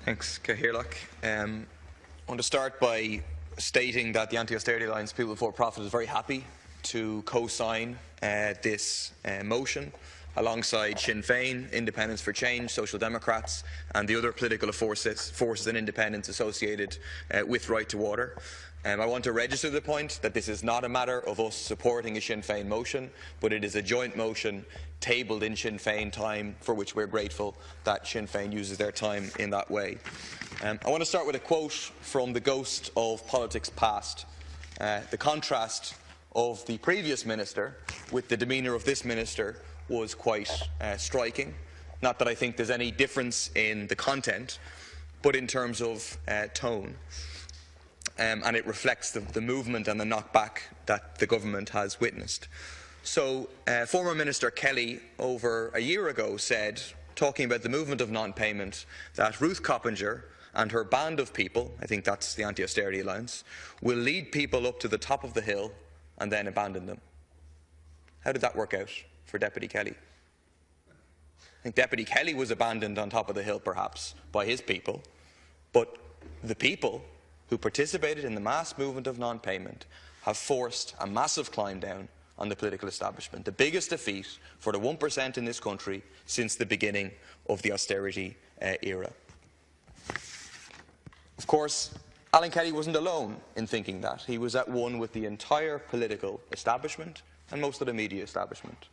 Thanks, Cathaoirleach. I want to start by stating that the Anti-Austerity Alliance People Before Profit is very happy to co-sign this motion alongside Sinn Féin, Independents for Change, Social Democrats and the other political forces and independents associated with Right to Water. I want to register the point that this is not a matter of us supporting a Sinn Féin motion, but it is a joint motion tabled in Sinn Féin time, for which we're grateful that Sinn Féin uses their time in that way. I want to start with a quote from the ghost of politics past. The contrast of the previous minister with the demeanour of this minister was quite striking. Not that I think there's any difference in the content, but in terms of tone. And it reflects the movement and the knockback that the government has witnessed. So, former Minister Kelly, over a year ago, said, talking about the movement of non-payment, that Ruth Coppinger and her band of people, I think that's the Anti-Austerity Alliance, will lead people up to the top of the hill and then abandon them. How did that work out for Deputy Kelly? I think Deputy Kelly was abandoned on top of the hill, perhaps, by his people, but the people who participated in the mass movement of non-payment have forced a massive climb down on the political establishment, the biggest defeat for the 1% in this country since the beginning of the austerity era. Of course, Alan Kelly wasn't alone in thinking that. He was at one with the entire political establishment and most of the media establishment,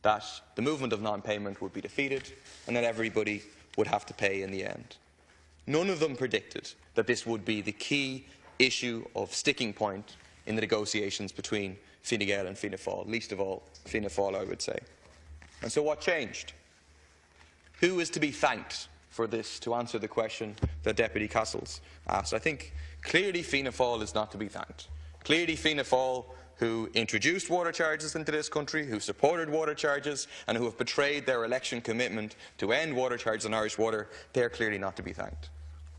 that the movement of non-payment would be defeated and that everybody would have to pay in the end. None of them predicted that this would be the key issue of sticking point in the negotiations between Fine Gael and Fianna Fáil, least of all Fianna Fáil, I would say. And so what changed? Who is to be thanked for this, to answer the question that Deputy Castles asked? I think clearly Fianna Fáil is not to be thanked. Clearly Fianna Fáil, who introduced water charges into this country, who supported water charges and who have betrayed their election commitment to end water charges on Irish water, they are clearly not to be thanked.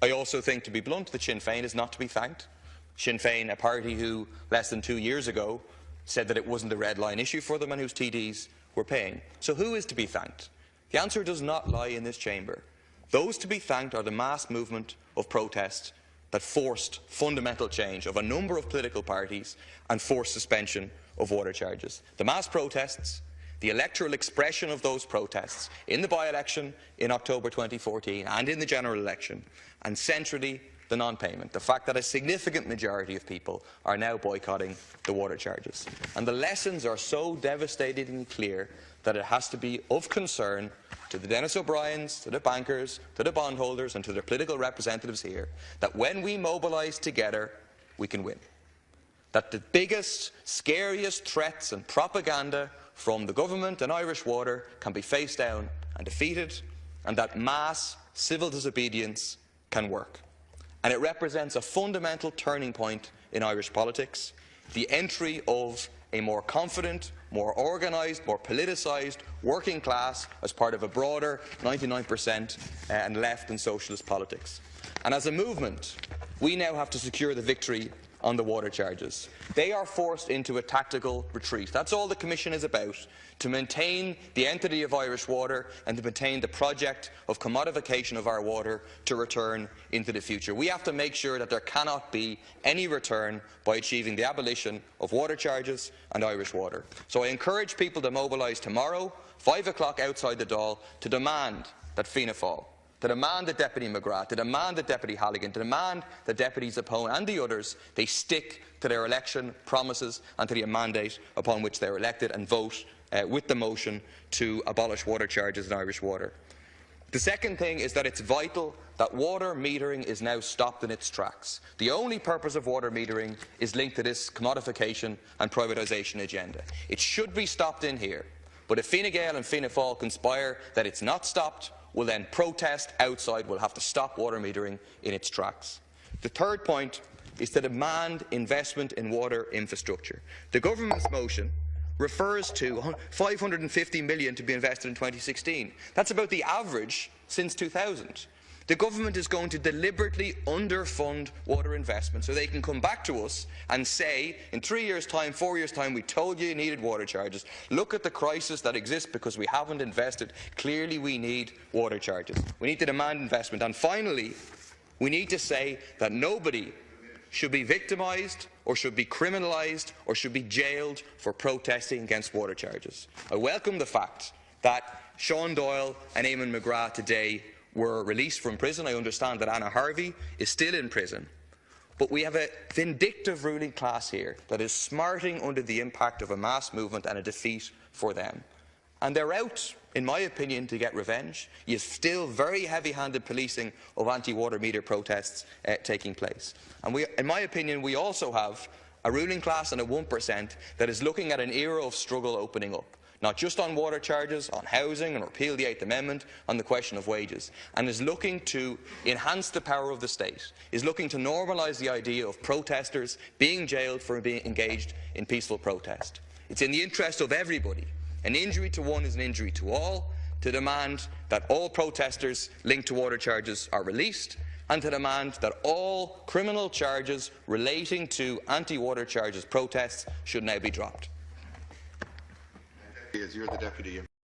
I also think, to be blunt, that Sinn Féin is not to be thanked. Sinn Féin, a party who less than 2 years ago said that it wasn't a red line issue for them and whose TDs were paying. So who is to be thanked? The answer does not lie in this chamber. Those to be thanked are the mass movement of protest that forced fundamental change of a number of political parties and forced suspension of water charges. The mass protests, the electoral expression of those protests in the by-election in October 2014 and in the general election, and centrally the non-payment, the fact that a significant majority of people are now boycotting the water charges. And the lessons are so devastatingly clear that it has to be of concern to the Denis O'Briens, to the bankers, to the bondholders and to their political representatives here, that when we mobilise together, we can win. That the biggest, scariest threats and propaganda from the government and Irish Water can be faced down and defeated, and that mass civil disobedience can work. And it represents a fundamental turning point in Irish politics, the entry of a more confident, more organised, more politicised working class as part of a broader 99% and left and socialist politics. And as a movement, we now have to secure the victory on the water charges. They are forced into a tactical retreat. That's all the Commission is about, to maintain the entity of Irish Water and to maintain the project of commodification of our water to return into the future. We have to make sure that there cannot be any return by achieving the abolition of water charges and Irish Water. So I encourage people to mobilise tomorrow, 5 o'clock outside the Dáil, to demand that Fianna Fáil, to demand that Deputy McGrath, to demand that Deputy Halligan, to demand that Deputy Zappone and the others, they stick to their election promises and to the mandate upon which they were elected and vote with the motion to abolish water charges in Irish Water. The second thing is that it's vital that water metering is now stopped in its tracks. The only purpose of water metering is linked to this commodification and privatisation agenda. It should be stopped in here, but if Fine Gael and Fianna Fáil conspire that it's not stopped, will then protest outside, will have to stop water metering in its tracks. The third point is to demand investment in water infrastructure. The government's motion refers to 550 million to be invested in 2016. That's about the average since 2000. The government is going to deliberately underfund water investment so they can come back to us and say, in 3 years' time, 4 years' time, we told you you needed water charges. Look at the crisis that exists because we haven't invested. Clearly we need water charges. We need to demand investment. And finally, We need to say that nobody should be victimised or should be criminalised or should be jailed for protesting against water charges. I welcome the fact that Sean Doyle and Eamon McGrath today were released from prison. I understand that Anna Harvey is still in prison. But we have a vindictive ruling class here that is smarting under the impact of a mass movement and a defeat for them. And they're out, in my opinion, to get revenge. You have still very heavy-handed policing of anti-water meter protests taking place. And in my opinion, we also have a ruling class and a 1% that is looking at an era of struggle opening up, not just on water charges, on housing and repeal the 8th Amendment, on the question of wages, and is looking to enhance the power of the state, is looking to normalise the idea of protesters being jailed for being engaged in peaceful protest. It's in the interest of everybody. An injury to one is an injury to all, to demand that all protesters linked to water charges are released, and to demand that all criminal charges relating to anti-water charges protests should now be dropped. You're the Deputy.